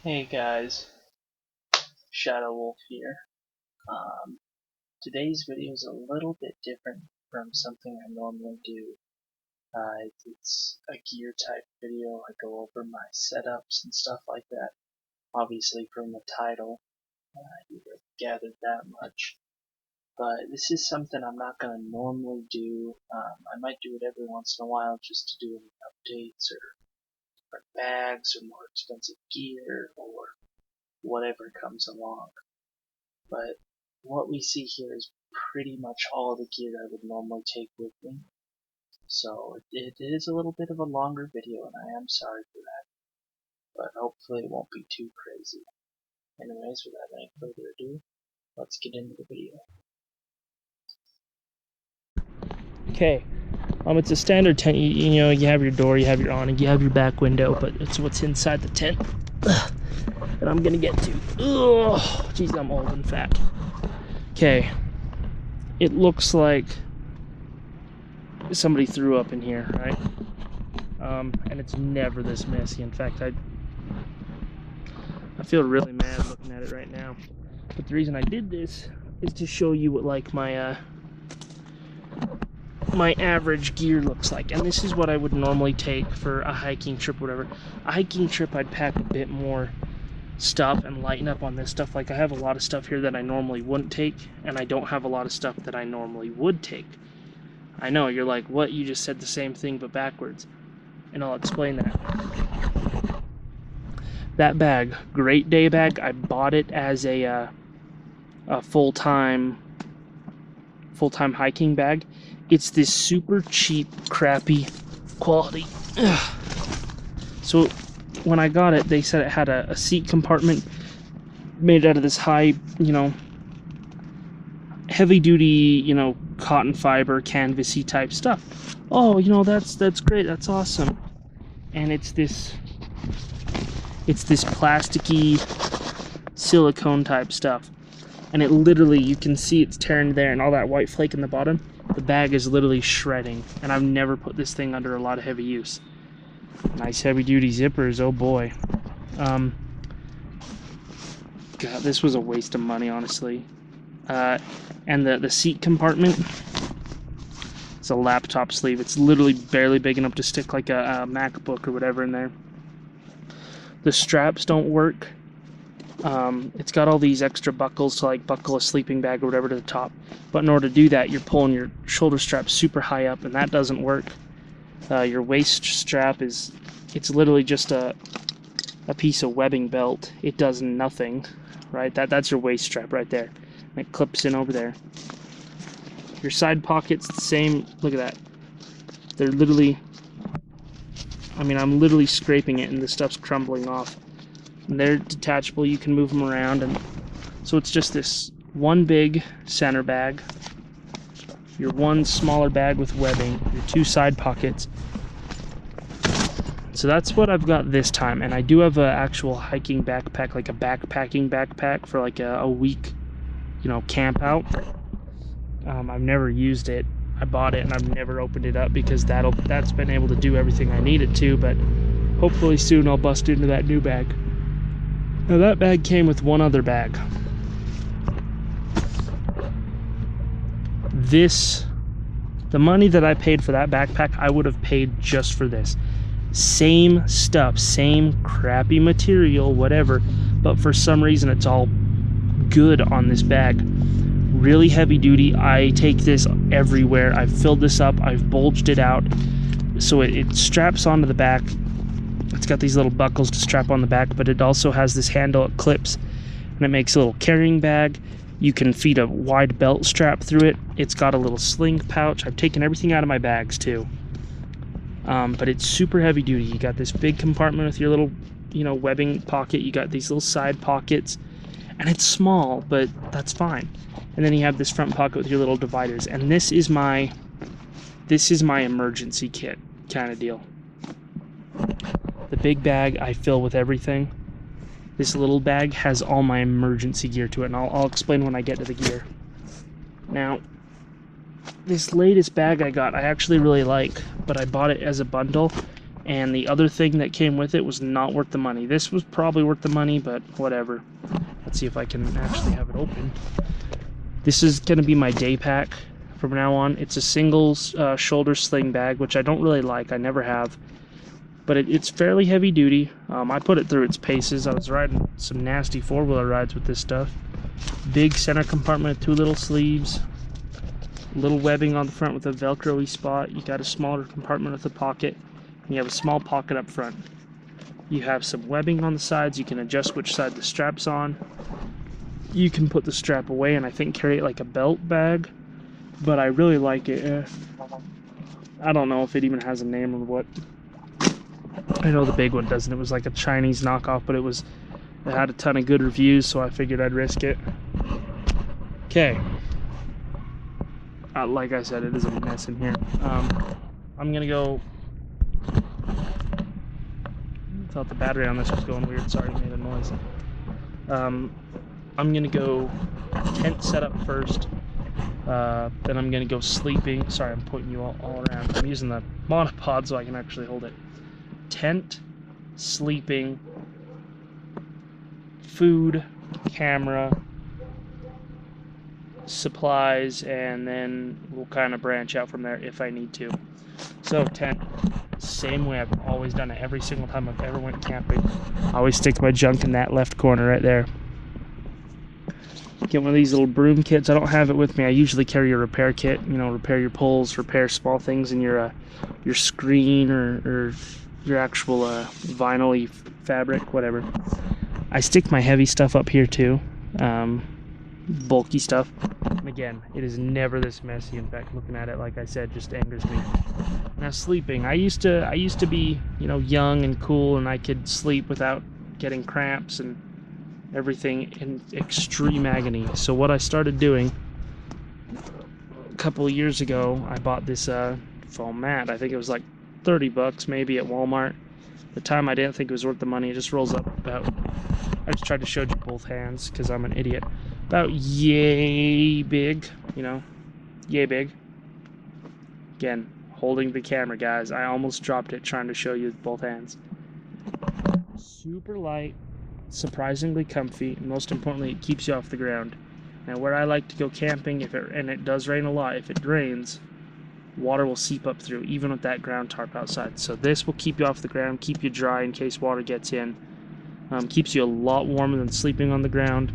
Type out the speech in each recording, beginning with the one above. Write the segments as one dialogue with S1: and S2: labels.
S1: Hey guys, ShadoughWolf here. Today's video is a little bit different from something I normally do. It's a gear type video. I go over my setups and stuff like that. Obviously from the title, you would have gathered that much. But this is something I'm not going to normally do. I might do it every once in a while just to do any updates or different bags or more expensive gear or whatever comes along. But what we see here is pretty much all the gear I would normally take with me. So it is a little bit of a longer video, and I am sorry for that. But hopefully it won't be too crazy. Anyways, without any further ado, let's get into the video.
S2: Okay, it's a standard tent. You know, you have your door, you have your awning, you have your back window, but it's what's inside the tent that I'm gonna get to. Oh, geez, I'm old and fat. Okay, it looks like somebody threw up in here, right? And it's never this messy. In fact, I feel really mad looking at it right now. But the reason I did this is to show you what like my average gear looks like, and this is what I would normally take for a hiking trip, whatever. A hiking trip, I'd pack a bit more stuff and lighten up on this stuff. Like, I have a lot of stuff here that I normally wouldn't take, and I don't have a lot of stuff that I normally would take. I know, you're like, what? You just said the same thing but backwards. And I'll explain that. That bag, Great Day bag, I bought it as a full-time hiking bag. It's this super cheap, crappy quality. Ugh. So when I got it, they said it had a seat compartment made out of this high, heavy duty, cotton fiber, canvasy type stuff. Oh, that's great, that's awesome. And it's this plasticky silicone type stuff. And it literally, you can see it's tearing there and all that white flake in the bottom. The bag is literally shredding, and I've never put this thing under a lot of heavy use. Nice heavy duty zippers, oh boy. God, this was a waste of money, honestly. And the seat compartment, it's a laptop sleeve. It's literally barely big enough to stick like a MacBook or whatever in there. The straps don't work. It's got all these extra buckles to like buckle a sleeping bag or whatever to the top, but in order to do that, you're pulling your shoulder strap super high up, and that doesn't work. Your waist strap it's literally just a piece of webbing belt. It does nothing, right? That's your waist strap right there, and it clips in over there. Your side pockets, the same. Look at that. They're literally, I'm literally scraping it and the stuff's crumbling off. And they're detachable, you can move them around, and so it's just this one big center bag, your one smaller bag with webbing, your two side pockets. So that's what I've got this time, and I do have an actual hiking backpack, like a backpacking backpack for like a week, camp out. I've never used it. I bought it and I've never opened it up because that's been able to do everything I need it to, but hopefully soon I'll bust into that new bag. Now that bag came with one other bag. The money that I paid for that backpack, I would have paid just for this. Same stuff, same crappy material, whatever, but for some reason it's all good on this bag. Really heavy duty. I take this everywhere. I've filled this up, I've bulged it out, so it straps onto the back. It's got these little buckles to strap on the back, but it also has this handle, it clips, and it makes a little carrying bag. You can feed a wide belt strap through it. It's got a little sling pouch. I've taken everything out of my bags too. But it's super heavy duty. You got this big compartment with your little, webbing pocket. You got these little side pockets, and it's small, but that's fine. And then you have this front pocket with your little dividers, and this is my emergency kit kind of deal. The big bag I fill with everything. This little bag has all my emergency gear to it, and I'll explain when I get to the gear. Now, this latest bag I got, I actually really like, but I bought it as a bundle, And the other thing that came with it was not worth the money. This was probably worth the money, but whatever. Let's see if I can actually have it open. This is going to be my day pack from now on. It's a single shoulder sling bag, which I don't really like. I never have. But it's fairly heavy duty. I put it through its paces. I was riding some nasty four-wheeler rides with this stuff. Big center compartment, 2 little sleeves. Little webbing on the front with a Velcro-y spot. You got a smaller compartment with a pocket. And you have a small pocket up front. You have some webbing on the sides. You can adjust which side the strap's on. You can put the strap away and I think carry it like a belt bag. But I really like it. I don't know if it even has a name or what. I know the big one doesn't. It was like a Chinese knockoff, but it had a ton of good reviews, so I figured I'd risk it. Okay. Like I said, it is a mess in here. I'm gonna go. I thought the battery on this was going weird. Sorry, it made a noise. I'm gonna go tent setup first. Then I'm gonna go sleeping. Sorry, I'm pointing you all around. I'm using the monopod so I can actually hold it. Tent, sleeping, food, camera, supplies, and then we'll kind of branch out from there if I need to. So tent, same way I've always done it every single time I've ever went camping. I always stick my junk in that left corner right there. Get one of these little broom kits. I don't have it with me. I usually carry a repair kit, you know, repair your poles, repair small things in your screen or your actual vinyl-y fabric, whatever. I stick my heavy stuff up here too, bulky stuff. And again, it is never this messy. In fact, looking at it, like I said, just angers me. Now sleeping, I used to be, you know, young and cool, and I could sleep without getting cramps and everything in extreme agony. So what I started doing a couple of years ago, I bought this foam mat. I think it was like 30 bucks maybe at Walmart. At the time I didn't think it was worth the money. It just rolls up about, I just tried to show you both hands because I'm an idiot, about yay big, you know, yay big. Again, holding the camera, guys. I almost dropped it trying to show you with both hands. Super light, surprisingly comfy, and most importantly, it keeps you off the ground. Now where I like to go camping, and it does rain a lot, if it rains, water will seep up through, even with that ground tarp outside. So this will keep you off the ground, keep you dry in case water gets in. Keeps you a lot warmer than sleeping on the ground.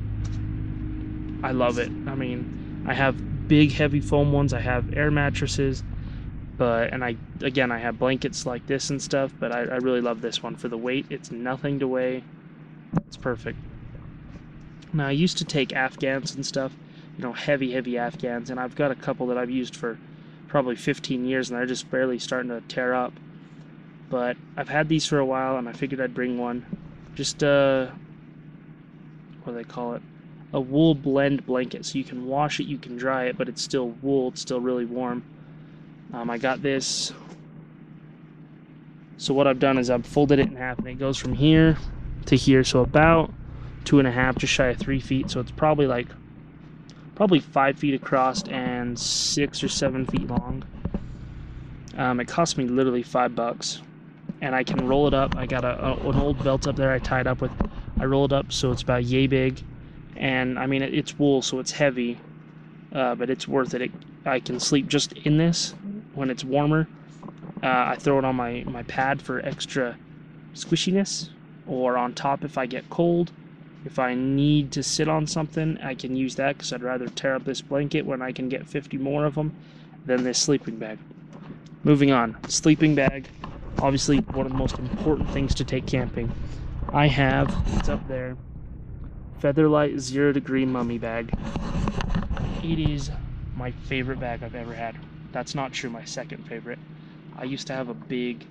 S2: I love it. I mean, I have big heavy foam ones, I have air mattresses, and I have blankets like this and stuff, but I really love this one for the weight. It's nothing to weigh. It's perfect. Now I used to take Afghans and stuff, you know, heavy Afghans, and I've got a couple that I've used for probably 15 years and they're just barely starting to tear up. But I've had these for a while and I figured I'd bring one. Just what do they call it? A wool blend blanket. So you can wash it, you can dry it, but it's still wool, it's still really warm. I got this. So what I've done is I've folded it in half and it goes from here to here, so about 2.5, just shy of 3 feet. So it's probably 5 feet across and 6 or 7 feet long. It cost me literally $5, and I can roll it up. I got an old belt up there I tied up with. I roll it up so it's about yay big, and I mean it's wool, so it's heavy, but it's worth it. I can sleep just in this when it's warmer. I throw it on my pad for extra squishiness, or on top if I get cold. If I need to sit on something, I can use that because I'd rather tear up this blanket when I can get 50 more of them than this sleeping bag. Moving on, sleeping bag, obviously one of the most important things to take camping. I have, it's up there, Featherlight 0 Degree Mummy Bag. It is my favorite bag I've ever had. That's not true, my second favorite. I used to have a big,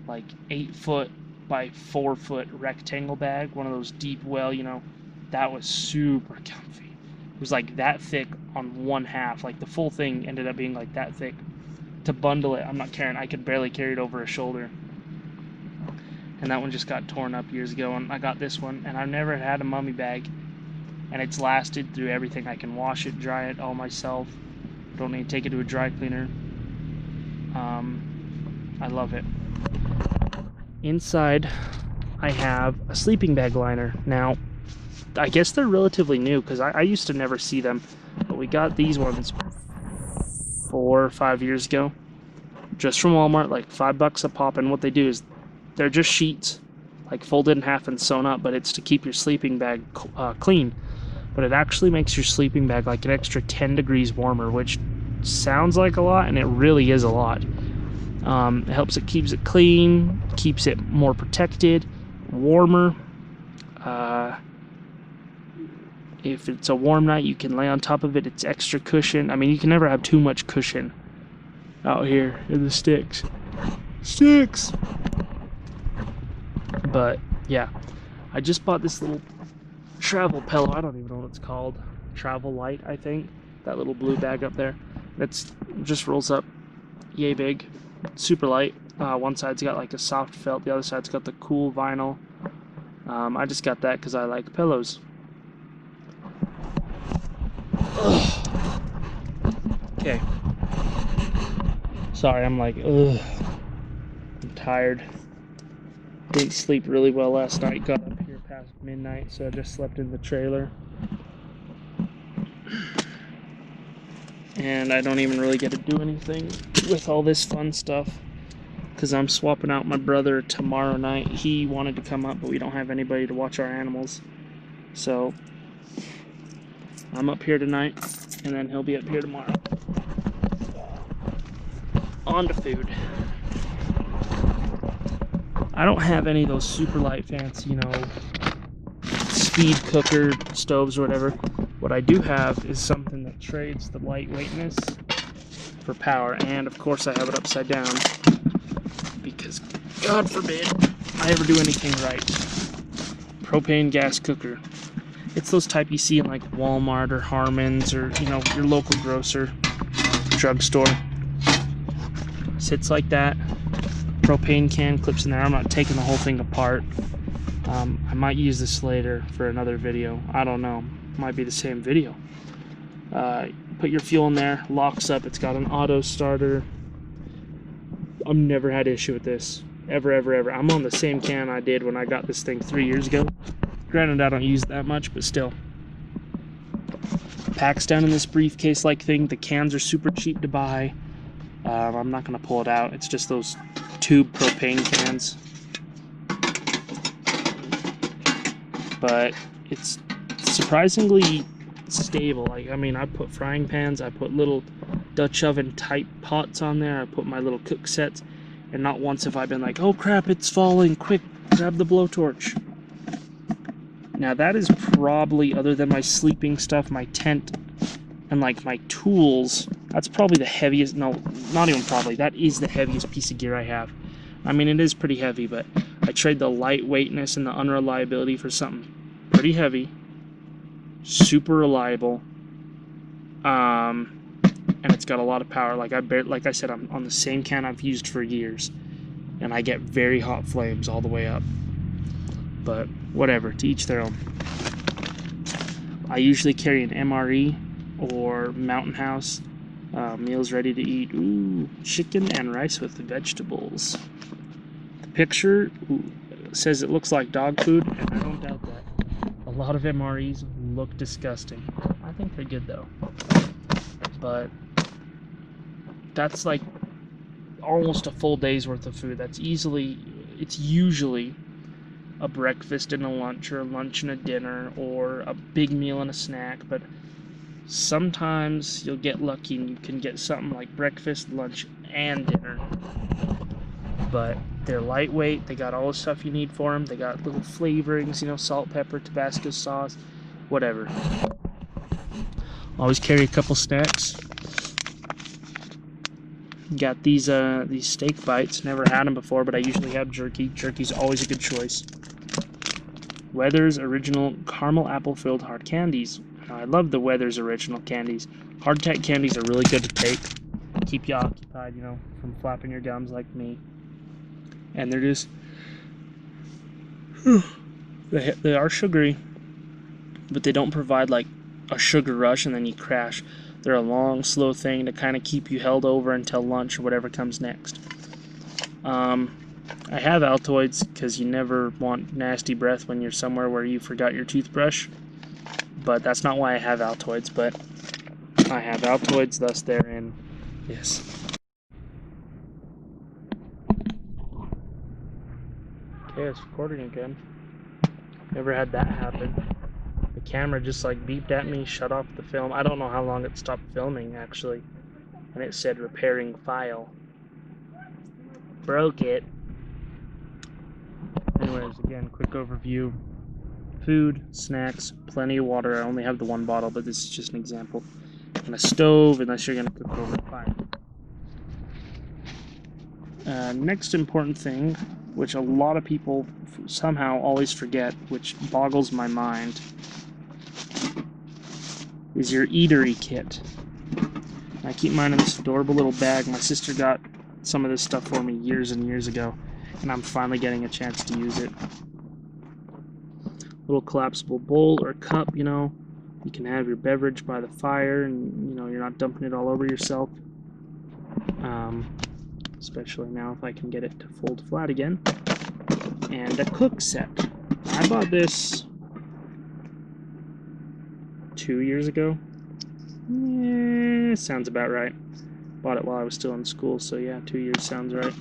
S2: like 8-foot by 4-foot rectangle bag, one of those deep well, you know, that was super comfy. It was like that thick on one half, like the full thing ended up being like that thick. To bundle it, I'm not carrying, I could barely carry it over a shoulder. And that one just got torn up years ago, and I got this one, and I've never had a mummy bag, and it's lasted through everything. I can wash it, dry it all myself. Don't need to take it to a dry cleaner. I love it. inside I have a sleeping bag liner. Now, I guess they're relatively new because I used to never see them, but we got these ones 4 or 5 years ago, just from Walmart, like $5 a pop. And what they do is they're just sheets, like folded in half and sewn up, but it's to keep your sleeping bag clean. But it actually makes your sleeping bag like an extra 10 degrees warmer, which sounds like a lot, and it really is a lot. It helps, it keeps it clean, keeps it more protected, warmer. If it's a warm night, you can lay on top of it. It's extra cushion. I mean, you can never have too much cushion out here in the sticks. But yeah, I just bought this little travel pillow. I don't even know what it's called. Travel Light, I think. That little blue bag up there. It's just rolls up yay big, super light. One side's got like a soft felt, the other side's got the cool vinyl. I just got that because I like pillows. Okay. Sorry, I'm like, ugh. I'm tired. Didn't sleep really well last night. Got up here past midnight, so I just slept in the trailer. And I don't even really get to do anything with all this fun stuff because I'm swapping out my brother tomorrow night. He wanted to come up, but we don't have anybody to watch our animals. So I'm up here tonight, and then he'll be up here tomorrow. On to food. I don't have any of those super light fancy, you know, speed cooker stoves or whatever. What I do have is something that trades the lightweightness for power, and of course I have it upside down because God forbid I ever do anything right. Propane gas cooker. It's those type you see in like Walmart or Harmon's or, you know, your local grocer, drugstore. Sits like that. Propane can clips in there. I'm not taking the whole thing apart. I might use this later for another video. I don't know. Might be the same video. Put your fuel in there. Locks up. It's got an auto starter. I've never had issue with this. Ever. I'm on the same can I did when I got this thing 3 years ago. Granted, I don't use it that much, but still. Packs down in this briefcase-like thing. The cans are super cheap to buy. I'm not going to pull it out. It's just those tube propane cans. But it's surprisingly stable. Like, I mean, I put frying pans, I put little Dutch oven type pots on there, I put my little cook sets, and not once have I been like, oh crap, it's falling, quick, grab the blowtorch. Now that is probably, other than my sleeping stuff, my tent, and like my tools, that's probably the heaviest, no, not even probably, that is the heaviest piece of gear I have. I mean, it is pretty heavy, but I trade the lightweightness and the unreliability for something pretty heavy, super reliable, and it's got a lot of power. Like I said, I'm on the same can I've used for years, and I get very hot flames all the way up. But whatever, to each their own. I usually carry an MRE or Mountain House. Meals ready to eat. Ooh, chicken and rice with vegetables. The picture says it looks like dog food, and I don't doubt that. A lot of MREs look disgusting. I think they're good though. But that's like almost a full day's worth of food. It's usually a breakfast and a lunch, or a lunch and a dinner, or a big meal and a snack. But sometimes you'll get lucky and you can get something like breakfast, lunch, and dinner. But they're lightweight, they got all the stuff you need for them, they got little flavorings, you know, salt, pepper, Tabasco sauce, whatever. Always carry a couple snacks. Got these steak bites, never had them before, but I usually have jerky. Jerky's always a good choice. Weather's Original Caramel Apple Filled Hard Candies. I love the Weather's Original candies. Hardtack candies are really good to take. Keep you occupied, you know, from flapping your gums like me. And they're just... they are sugary, but they don't provide like a sugar rush and then you crash. They're a long, slow thing to kind of keep you held over until lunch or whatever comes next. I I have Altoids because you never want nasty breath when you're somewhere where you forgot your toothbrush. But that's not why I have Altoids, but I have Altoids, thus therein. Yes. Okay, it's recording again. Never had that happen. The camera just like beeped at me, shut off the film. I don't know how long it stopped filming actually. And it said repairing file. Broke it. Anyways, again, quick overview. Food, snacks, plenty of water. I only have the one bottle, but this is just an example. And a stove, unless you're going to cook over the fire. Next important thing, which a lot of people somehow always forget, which boggles my mind, is your eatery kit. I keep mine in this adorable little bag. My sister got some of this stuff for me years and years ago, and I'm finally getting a chance to use it. Little collapsible bowl or cup, you know. You can have your beverage by the fire, and you know you're not dumping it all over yourself. Especially now if I can get it to fold flat again. And a cook set. I bought this 2 years ago. Sounds about right. Bought it while I was still in school, so yeah, 2 years sounds right.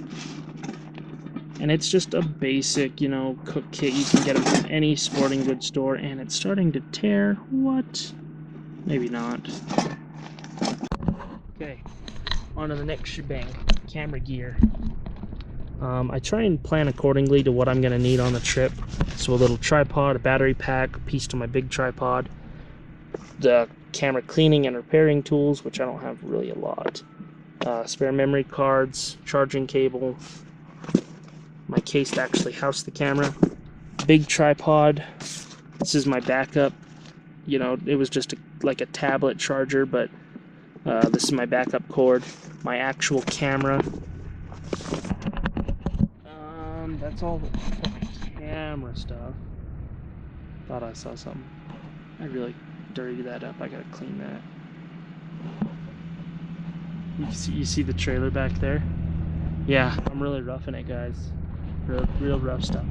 S2: And it's just a basic, you know, cook kit. You can get them from any sporting goods store, and it's starting to tear. What? Maybe not. Okay, on to the next shebang. Camera gear. I try and plan accordingly to what I'm going to need on the trip. So a little tripod, a battery pack, a piece to my big tripod, the camera cleaning and repairing tools, which I don't have really a lot, spare memory cards, charging cable, my case to actually house the camera, big tripod. This is my backup. You know, it was just like a tablet charger, but this is my backup cord, my actual camera. That's all for my camera stuff. Thought I saw something. I really dirtied that up. I gotta clean that. You see the trailer back there? Yeah, I'm really roughing it, guys. Real rough stuff.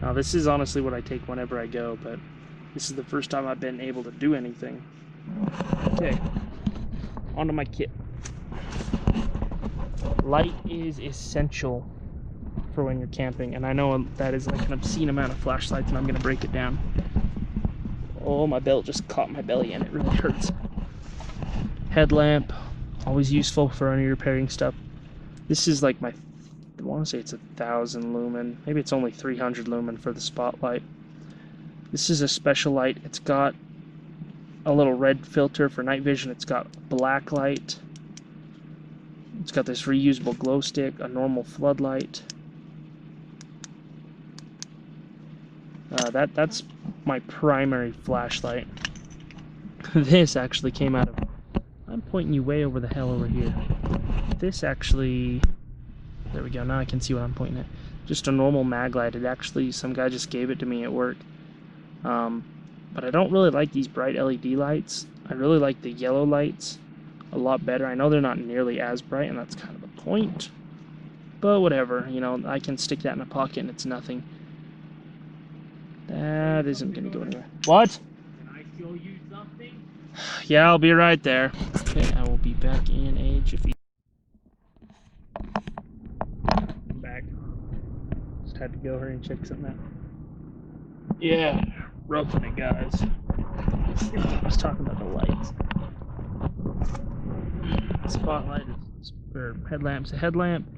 S2: Now, this is honestly what I take whenever I go, but this is the first time I've been able to do anything. Okay, onto my kit. Light is essential for when you're camping, and I know that is like an obscene amount of flashlights, and I'm gonna break it down. Oh, my belt just caught my belly and it really hurts. Headlamp, always useful for any repairing stuff. This is like I want to say it's 1,000 lumen, maybe it's only 300 lumen for the spotlight. This is a special light. It's got a little red filter for night vision. It's got black light. It's got this reusable glow stick, a normal floodlight. That's my primary flashlight. This actually came out of... I'm pointing you way over the hell over here. This actually... There we go, now I can see what I'm pointing at. Just a normal mag light. It actually, some guy just gave it to me at work. But I don't really like these bright LED lights. I really like the yellow lights a lot better. I know they're not nearly as bright, and that's kind of the point. But whatever, you know, I can stick that in a pocket and it's nothing. That isn't going to go anywhere. What?
S1: Can I show you something?
S2: Yeah, I'll be right there. Okay, I will be back in a jiffy. I'm back. Just had to go here and check something out. Yeah, roughing it, guys. I was talking about the lights. Spotlight is, or headlamp's a headlamp.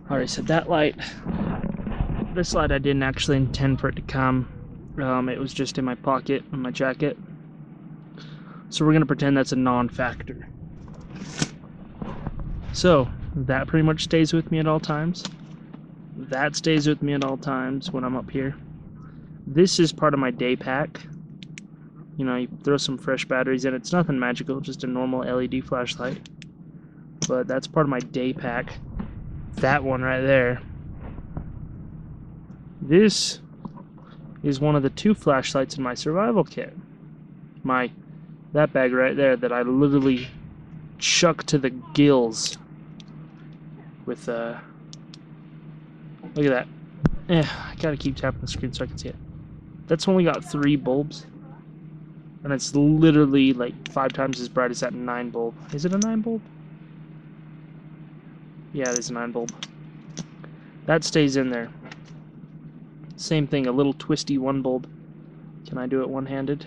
S2: I already said that light. This light I didn't actually intend for it to come. It was just in my pocket, in my jacket. So we're going to pretend that's a non-factor. So, that pretty much stays with me at all times. That stays with me at all times when I'm up here. This is part of my day pack. You know, you throw some fresh batteries in. It's nothing magical, just a normal LED flashlight. But that's part of my day pack. That one right there. This is one of the 2 flashlights in my survival kit. That bag right there that I literally chuck to the gills with look at that. I gotta keep tapping the screen so I can see it. That's only got 3 bulbs. And it's literally like 5 times as bright as that 9 bulb. Is it a 9 bulb? Yeah, it is a 9 bulb. That stays in there. Same thing, a little twisty 1 bulb. Can I do it one-handed?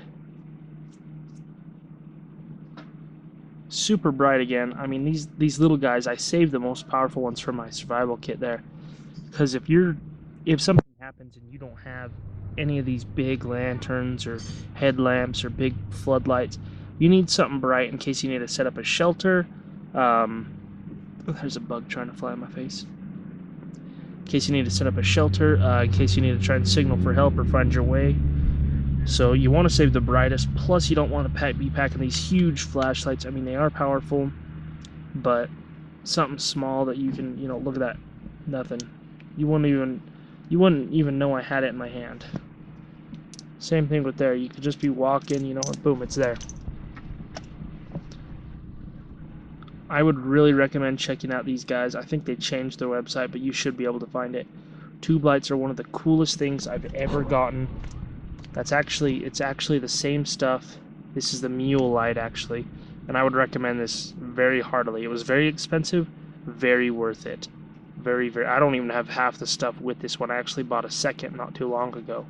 S2: Super bright again. I mean, these little guys, I saved the most powerful ones for my survival kit there. Because if something happens and you don't have any of these big lanterns or headlamps or big floodlights, you need something bright in case you need to set up a shelter. There's a bug trying to fly in my face. In case you need to set up a shelter, in case you need to try and signal for help or find your way. So you want to save the brightest, plus you don't want to be packing these huge flashlights. I mean, they are powerful, but something small that you can, look at that, nothing. You wouldn't even know I had it in my hand. Same thing with there. You could just be walking, and boom, it's there. I would really recommend checking out these guys. I think they changed their website, but you should be able to find it. Tube lights are one of the coolest things I've ever gotten. It's actually the same stuff. This is the mule light, actually, and I would recommend this very heartily. It was very expensive, very worth it. Very, very. I don't even have half the stuff with this one. I actually bought a second not too long ago.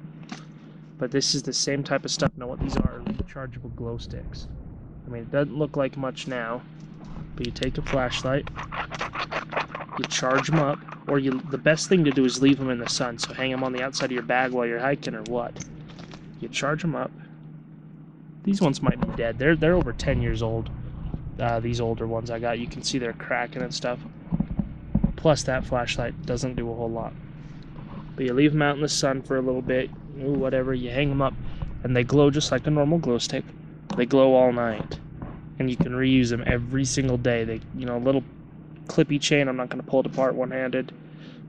S2: But this is the same type of stuff. Now, what these are rechargeable glow sticks. I mean, it doesn't look like much now, but you take a flashlight, you charge them up, or the best thing to do is leave them in the sun. So hang them on the outside of your bag while you're hiking or what. You charge them up. These ones might be dead. They're over 10 years old. These older ones I got, you can see they're cracking and stuff. Plus that flashlight doesn't do a whole lot. But you leave them out in the sun for a little bit, whatever, you hang them up, and they glow just like a normal glow stick. They glow all night. And you can reuse them every single day. They, little clippy chain, I'm not going to pull it apart one-handed.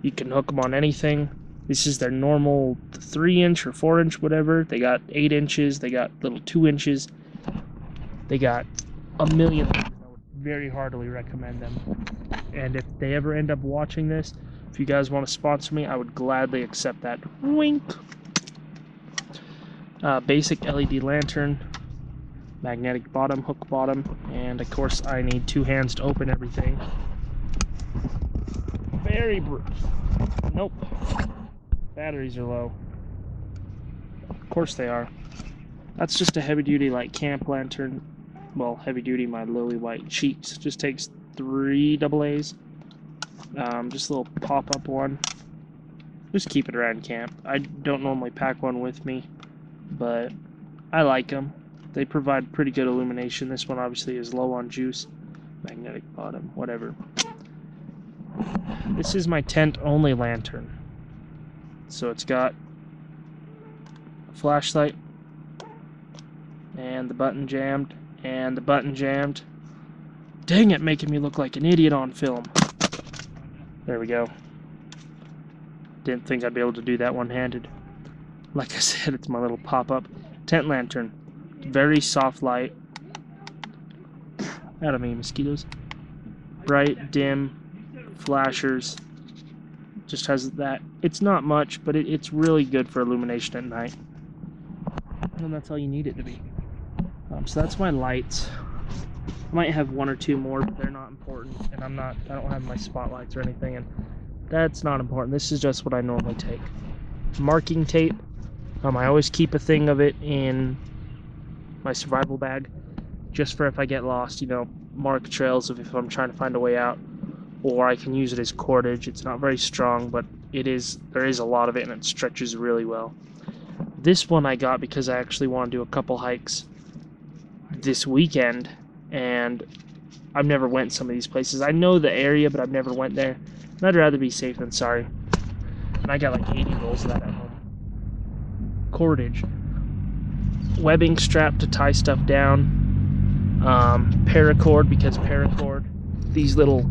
S2: You can hook them on anything. This is their normal 3-inch or 4-inch, whatever. They got 8 inches. They got little 2 inches. They got a million things. I would very heartily recommend them. And if they ever end up watching this, if you guys want to sponsor me, I would gladly accept that. Wink! Basic LED lantern. Magnetic bottom, hook bottom. And, of course, I need 2 hands to open everything. Very brief. Nope. Batteries are low. Of course they are. That's just a heavy-duty like camp lantern. Well, heavy-duty, my lily white cheeks. Just takes 3 AA's. Just a little pop-up one. Just keep it around camp. I don't normally pack one with me, but I like them. They provide pretty good illumination. This one obviously is low on juice. Magnetic bottom, whatever. This is my tent-only lantern. So it's got a flashlight, and the button jammed, and the button jammed. Dang it, making me look like an idiot on film. There we go. Didn't think I'd be able to do that one-handed. Like I said, it's my little pop-up tent lantern. Very soft light. I don't mean mosquitoes. Bright, dim, flashers. Just has that. It's not much, but it's really good for illumination at night. And that's all you need it to be. So that's my lights. I might have 1 or 2 more, but they're not important. And I don't have my spotlights or anything, and that's not important. This is just what I normally take. Marking tape. I always keep a thing of it in my survival bag, just for if I get lost, mark trails of if I'm trying to find a way out. Or I can use it as cordage. It's not very strong, but there is a lot of it, and it stretches really well. This one I got because I actually want to do a couple hikes this weekend, and I've never went some of these places. I know the area, but I've never went there, and I'd rather be safe than sorry. And I got like 80 rolls of that at home. Cordage. Webbing strap to tie stuff down. Paracord, because paracord. These little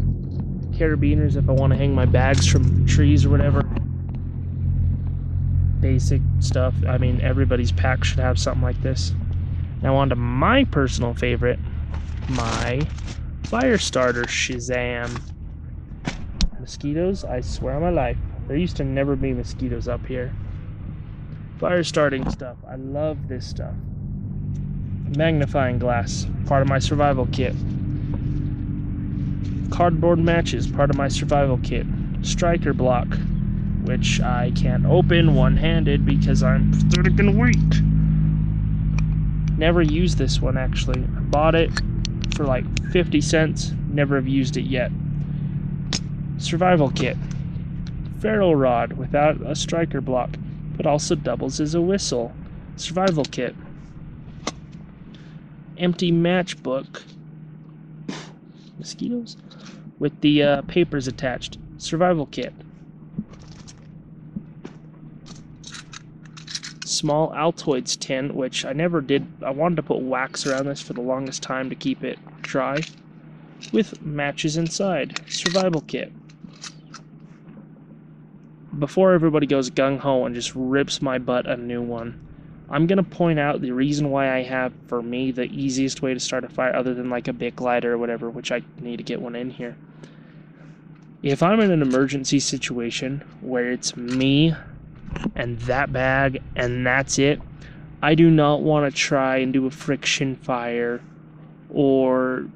S2: carabiners if I want to hang my bags from trees or whatever. Basic stuff. I mean, everybody's pack should have something like this. Now on to my personal favorite, my fire starter Shazam. Mosquitoes, I swear on my life. There used to never be mosquitoes up here. Fire starting stuff. I love this stuff. Magnifying glass, part of my survival kit. Cardboard matches, part of my survival kit. Striker block, which I can't open one-handed because I'm pathetic and weak. Never used this one, actually. I bought it for like 50 cents. Never have used it yet. Survival kit. Ferro rod without a striker block, but also doubles as a whistle. Survival kit. Empty matchbook. Mosquitoes? With the papers attached. Survival kit. Small Altoids tin, which I never did. I wanted to put wax around this for the longest time to keep it dry. With matches inside. Survival kit. Before everybody goes gung-ho and just rips my butt a new one, I'm going to point out the reason why I have, for me, the easiest way to start a fire, other than like a Bic lighter or whatever, which I need to get one in here. If I'm in an emergency situation where it's me and that bag and that's it, I do not want to try and do a friction fire or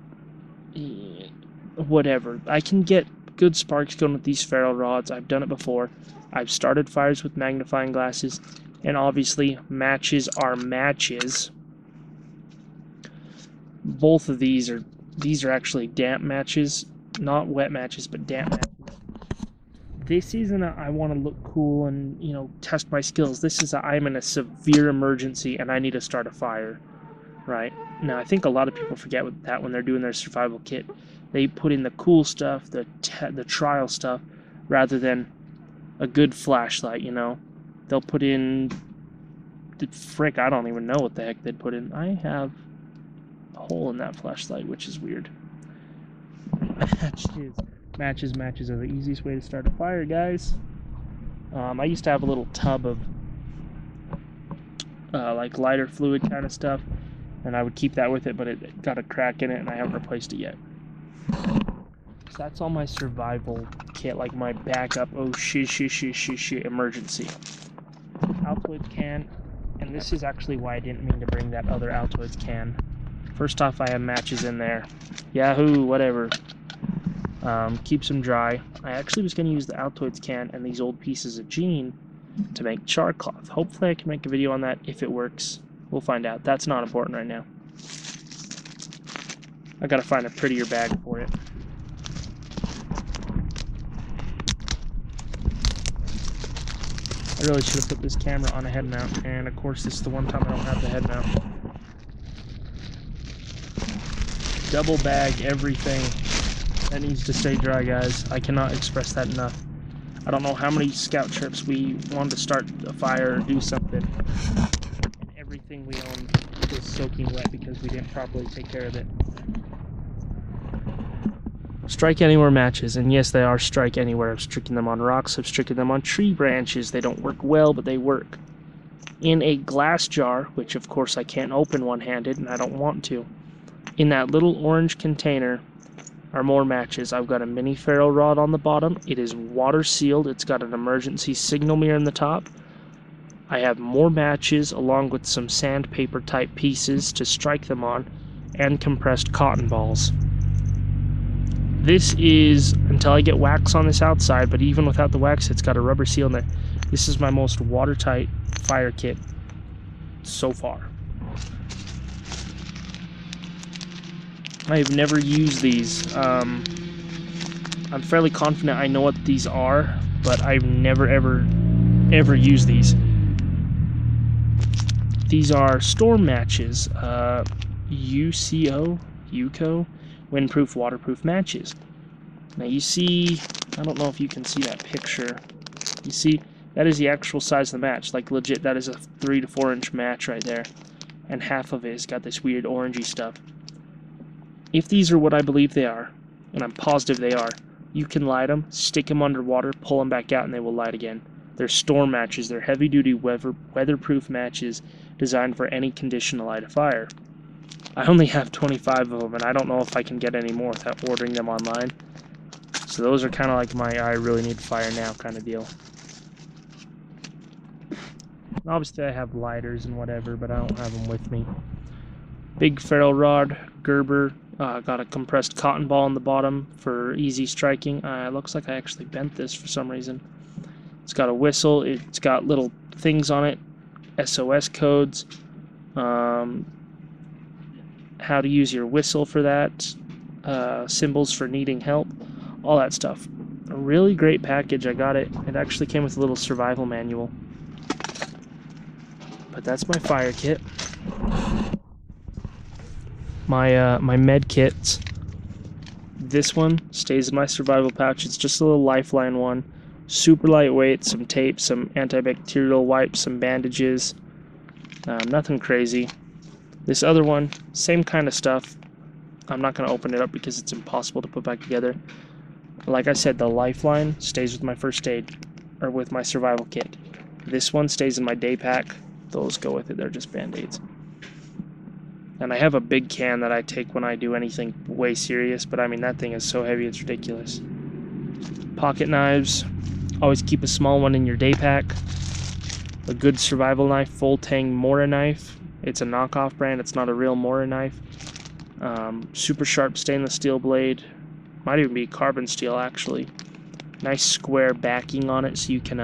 S2: whatever. I can get good sparks going with these ferro rods. I've done it before. I've started fires with magnifying glasses, and obviously matches are matches. Both of these are actually damp matches, not wet matches, but damp matches. This isn't a I want to look cool and, you know, test my skills. This is a I'm in a severe emergency and I need to start a fire, right? Now, I think a lot of people forget that when they're doing their survival kit. They put in the cool stuff, the trial stuff, rather than a good flashlight, you know? They'll put in... Frick, I don't even know what the heck they'd put in. I have a hole in that flashlight, which is weird. Matches are the easiest way to start a fire, guys. I used to have a little tub of like lighter fluid kind of stuff, and I would keep that with it, but it got a crack in it and I haven't replaced it yet. So that's all my survival kit, like my backup, oh shit, emergency. Altoids can, and this is actually why I didn't mean to bring that other Altoids can. First off, I have matches in there. Yahoo, whatever. Keeps them dry. I actually was going to use the Altoids can and these old pieces of jean to make char cloth. Hopefully I can make a video on that if it works. We'll find out. That's not important right now. I gotta find a prettier bag for it. I really should have put this camera on a head mount, and of course this is the one time I don't have the head mount. Double bag everything. That needs to stay dry, guys. I cannot express that enough. I don't know how many scout trips we wanted to start a fire or do something, and everything we own was soaking wet because we didn't properly take care of it. Strike anywhere matches, and yes, they are strike anywhere. I've stricken them on rocks, I've stricken them on tree branches. They don't work well, but they work. In a glass jar, which of course I can't open one-handed, and I don't want to, in that little orange container are more matches. I've got a mini ferro rod on the bottom. It is water sealed. It's got an emergency signal mirror in the top. I have more matches along with some sandpaper type pieces to strike them on, and compressed cotton balls. This is, until I get wax on this outside, but even without the wax, it's got a rubber seal in there. This is my most watertight fire kit so far. I've never used these. I'm fairly confident I know what these are, but I've never ever used these. These are storm matches, UCO, windproof, waterproof matches. Now you see, I don't know if you can see that picture. You see, that is the actual size of the match. Like legit, that is a 3 to 4 inch match right there. And half of it has got this weird orangey stuff. If these are what I believe they are, and I'm positive they are, you can light them, stick them underwater, pull them back out, and they will light again. They're storm matches. They're heavy-duty weatherproof matches designed for any condition to light a fire. I only have 25 of them, and I don't know if I can get any more without ordering them online. So those are kind of like my I really need fire now kind of deal. Obviously I have lighters and whatever, but I don't have them with me. Big ferrule rod, Gerber, got a compressed cotton ball on the bottom for easy striking. It looks like I actually bent this for some reason. It's got a whistle, it's got little things on it, SOS codes, how to use your whistle for that, symbols for needing help, all that stuff. A really great package. I got it. It actually came with a little survival manual. But that's my fire kit. My med kits. This one stays in my survival pouch. It's just a little lifeline one. Super lightweight, some tape, some antibacterial wipes, some bandages. Nothing crazy. This other one, same kind of stuff. I'm not going to open it up because it's impossible to put back together. Like I said, the lifeline stays with my first aid, or with my survival kit. This one stays in my day pack. Those go with it. They're just band-aids. And I have a big can that I take when I do anything way serious, but I mean, that thing is so heavy, it's ridiculous. Pocket knives. Always keep a small one in your day pack. A good survival knife, Full Tang Mora knife. It's a knockoff brand, it's not a real Mora knife. Super sharp stainless steel blade. Might even be carbon steel, actually. Nice square backing on it, so you can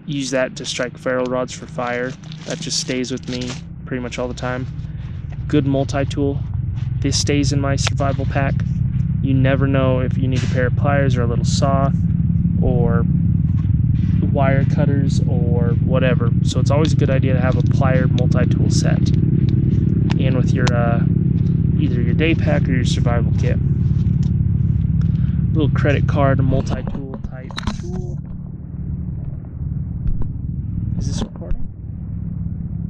S2: use that to strike ferrule rods for fire. That just stays with me pretty much all the time. Good multi-tool. This stays in my survival pack. You never know if you need a pair of pliers or a little saw or wire cutters or whatever. So it's always a good idea to have a plier multi-tool set in with your either your day pack or your survival kit. Little credit card, multi-tool type tool. Is this recording?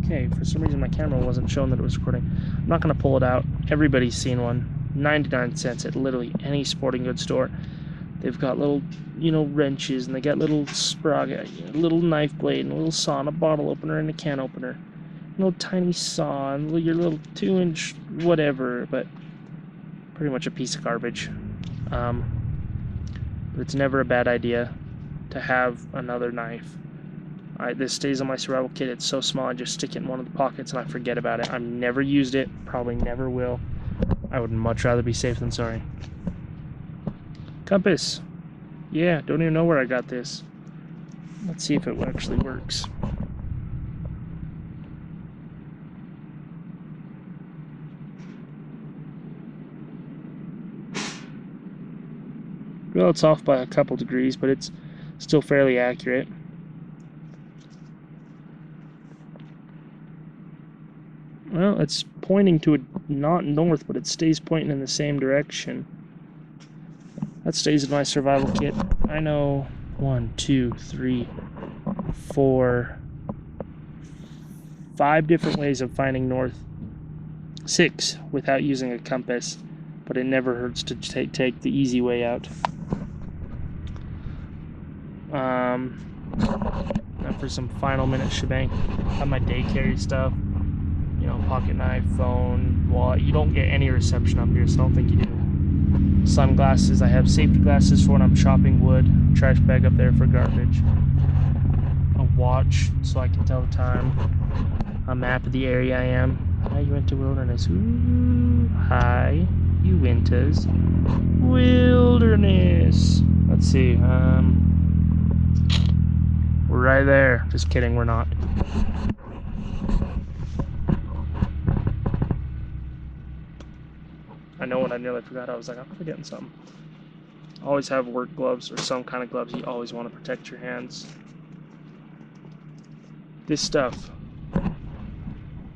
S2: Okay, for some reason my camera wasn't showing that it was recording. I'm not going to pull it out. Everybody's seen one. 99 cents at literally any sporting goods store. They've got little, wrenches, and they got little sprocket, little knife blade, and a little saw, and a bottle opener, and a can opener. A little tiny saw, and your little 2-inch whatever, but pretty much a piece of garbage. But it's never a bad idea to have another knife. This stays on my survival kit. It's so small, I just stick it in one of the pockets and I forget about it. I've never used it, probably never will. I would much rather be safe than sorry. Compass. Yeah, don't even know where I got this. Let's see if it actually works. Well, it's off by a couple degrees, but it's still fairly accurate. Well, it's pointing to not north, but it stays pointing in the same direction. That stays in my survival kit. I know 1, 2, 3, 4, 5 different ways of finding north. 6 without using a compass, but it never hurts to take the easy way out. And for some final minute shebang, I have my day carry stuff. Pocket knife, phone, wallet. You don't get any reception up here, so I don't think you do. Sunglasses. I have safety glasses for when I'm chopping wood. Trash bag up there for garbage. A watch, so I can tell the time. A map of the area I am. Hi, you went to wilderness. Ooh, hi, you winters. Wilderness. Let's see. We're right there. Just kidding, we're not. I know when I nearly forgot, I was like, I'm forgetting something. Always have work gloves or some kind of gloves. You always want to protect your hands. This stuff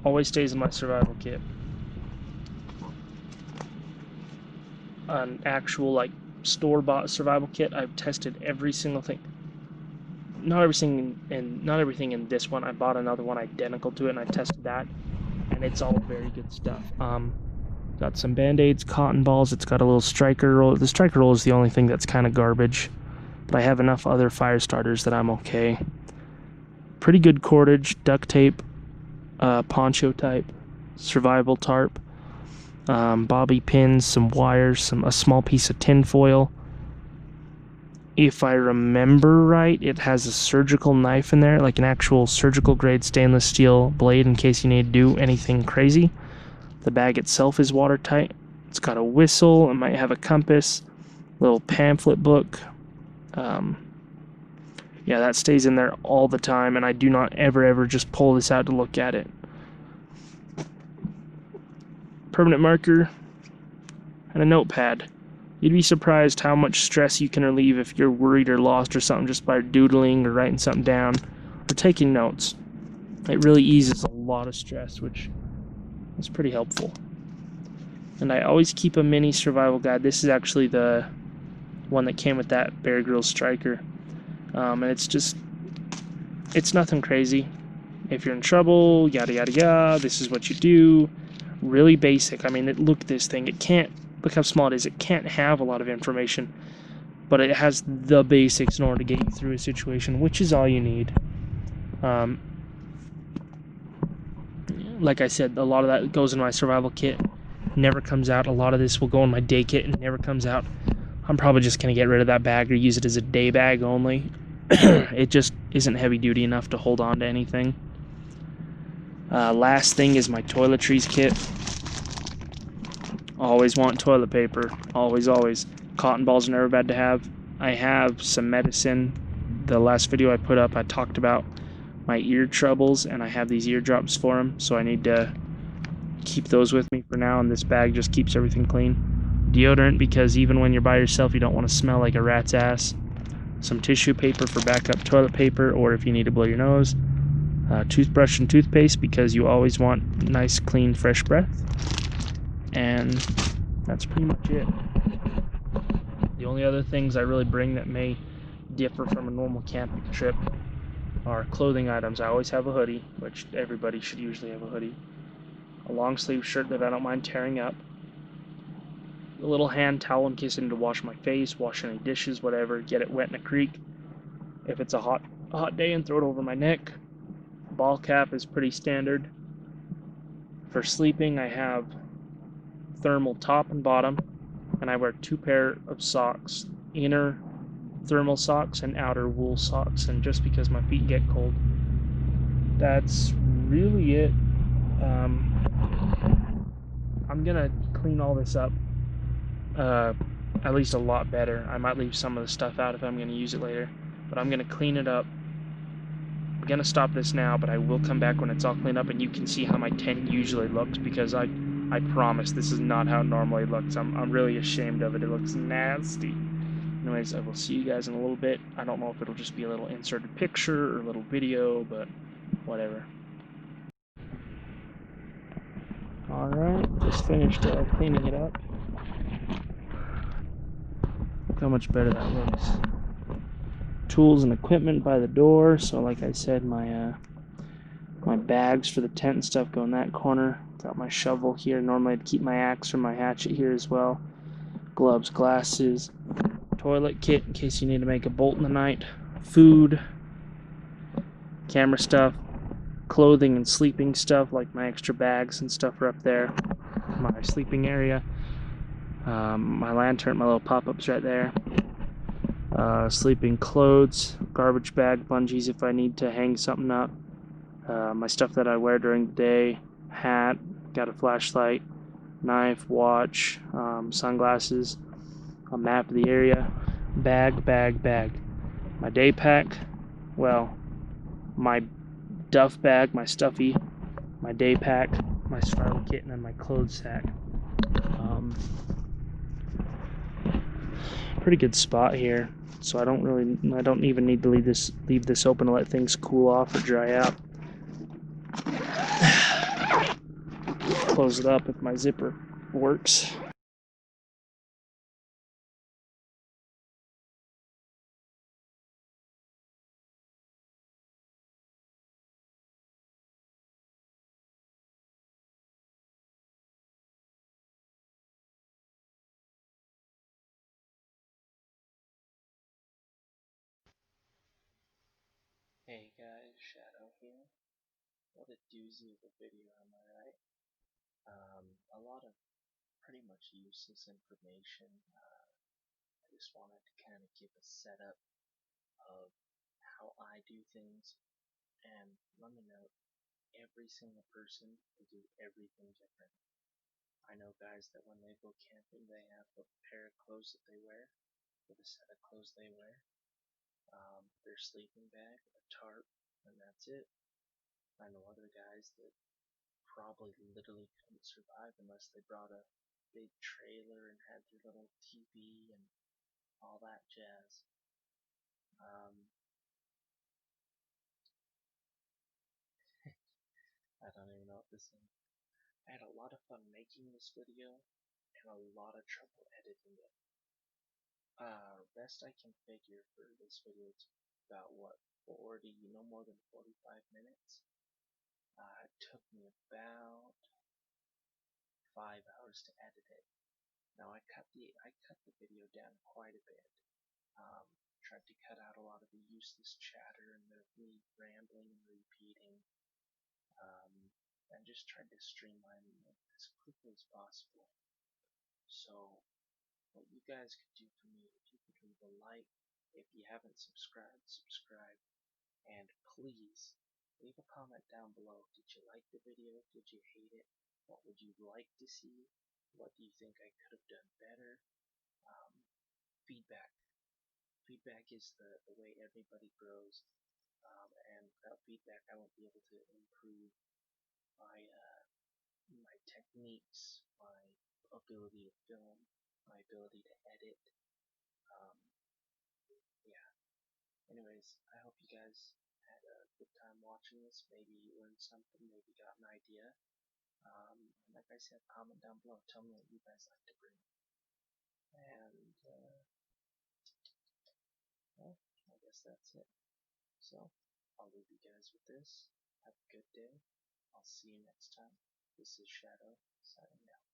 S2: always stays in my survival kit. An actual store-bought survival kit. I've tested every single thing. Not everything in this one. I bought another one identical to it, and I tested that, and it's all very good stuff. Got some band-aids, cotton balls. It's got a little striker roll. The striker roll is the only thing that's kind of garbage, but I have enough other fire starters that I'm okay. Pretty good cordage, duct tape, poncho type, survival tarp, bobby pins, some wires, a small piece of tin foil. If I remember right, it has a surgical knife in there, like an actual surgical grade stainless steel blade in case you need to do anything crazy. The bag itself is watertight. It's got a whistle. It might have a compass, little pamphlet book. Yeah, that stays in there all the time, and I do not ever just pull this out to look at it. Permanent marker and a notepad. You'd be surprised how much stress you can relieve if you're worried or lost or something just by doodling or writing something down or taking notes. It really eases a lot of stress, which is pretty helpful. And I always keep a mini survival guide. This is actually the one that came with that Bear Grylls Striker. And it's nothing crazy. If you're in trouble, yada yada yada, this is what you do. Really basic. I mean, look at this thing. It can't, look how small it is. It can't have a lot of information, but it has the basics in order to get you through a situation, which is all you need. Like I said, a lot of that goes in my survival kit. Never comes out. A lot of this will go in my day kit and never comes out. I'm probably just going to get rid of that bag or use it as a day bag only. It just isn't heavy duty enough to hold on to anything. Last thing is my toiletries kit. Always want toilet paper. Always. Cotton balls are never bad to have. I have some medicine. The last video I put up, I talked about my ear troubles, and I have these eardrops for them, so I need to keep those with me for now, and this bag just keeps everything clean. Deodorant, because even when you're by yourself, you don't want to smell like a rat's ass. Some tissue paper for backup toilet paper, or if you need to blow your nose. Toothbrush and toothpaste, because you always want nice, clean, fresh breath. And that's pretty much it. The only other things I really bring that may differ from a normal camping trip are clothing items. I always have a hoodie, which everybody should usually have a hoodie. A long sleeve shirt that I don't mind tearing up. A little hand towel in case I need to wash my face, wash any dishes, whatever, get it wet in a creek. If it's a hot day, and throw it over my neck. Ball cap is pretty standard. For sleeping, I have thermal top and bottom, and I wear 2 pair of socks. Inner thermal socks and outer wool socks, and just because my feet get cold. That's really it. I'm gonna clean all this up at least a lot better. I might leave some of the stuff out if I'm gonna use it later, but I'm gonna clean it up. I'm gonna stop this now, but I will come back when it's all cleaned up and you can see how my tent usually looks, because I promise this is not how it normally looks. I'm really ashamed of it. It looks nasty. Anyways, I will see you guys in a little bit. I don't know if it'll just be a little inserted picture or a little video, but whatever. Alright, just finished cleaning it up. Look how much better that looks. Tools and equipment by the door. So like I said, my bags for the tent and stuff go in that corner. Got my shovel here. Normally I'd keep my axe or my hatchet here as well. Gloves, glasses, toilet kit in case you need to make a bolt in the night. Food, camera stuff, clothing and sleeping stuff, like my extra bags and stuff are up there. My sleeping area. My lantern, my little pop-ups right there. Sleeping clothes, garbage bag, bungees if I need to hang something up. My stuff that I wear during the day, hat, got a flashlight, knife, watch, sunglasses, a map of the area, bag. My day pack, well, my duff bag, my stuffy, my day pack, my survival kit, and then my clothes sack. Pretty good spot here, so I don't even need to leave this open to let things cool off or dry out. Close it up if my zipper works. Hey guys, Shadow here. What a doozy of a video, am I right? A lot of
S1: pretty much useless information. I just wanted to kind of give a setup of how I do things, and let me know, every single person will do everything different. I know guys that when they go camping, they have a pair of clothes that they wear, with a set of clothes they wear, their sleeping bag, a tarp, and that's it. I know other guys that probably literally couldn't survive unless they brought a big trailer and had their little TV and all that jazz. Um, I don't even know what to say. I had a lot of fun making this video and a lot of trouble editing it. Best I can figure for this video, it's about what, 40, no more than 45 minutes. It took me about 5 hours to edit it. Now I cut the video down quite a bit. Tried to cut out a lot of the useless chatter and the me rambling and repeating, and just tried to streamline it as quickly as possible. So what you guys could do for me, if you could leave a like, if you haven't subscribed, subscribe, and please leave a comment down below. Did you like the video? Did you hate it? What would you like to see? What do you think I could have done better? Feedback. Feedback is the way everybody grows, and without feedback I won't be able to improve my techniques, my ability to film, my ability to edit. Um, yeah. Anyways, I hope you guys had a good time watching this. Maybe you learned something, maybe got an idea. Like I said, comment down below. Tell me what you guys like to bring. And, well, I guess that's it. So, I'll leave you guys with this. Have a good day. I'll see you next time. This is Shadow, signing out.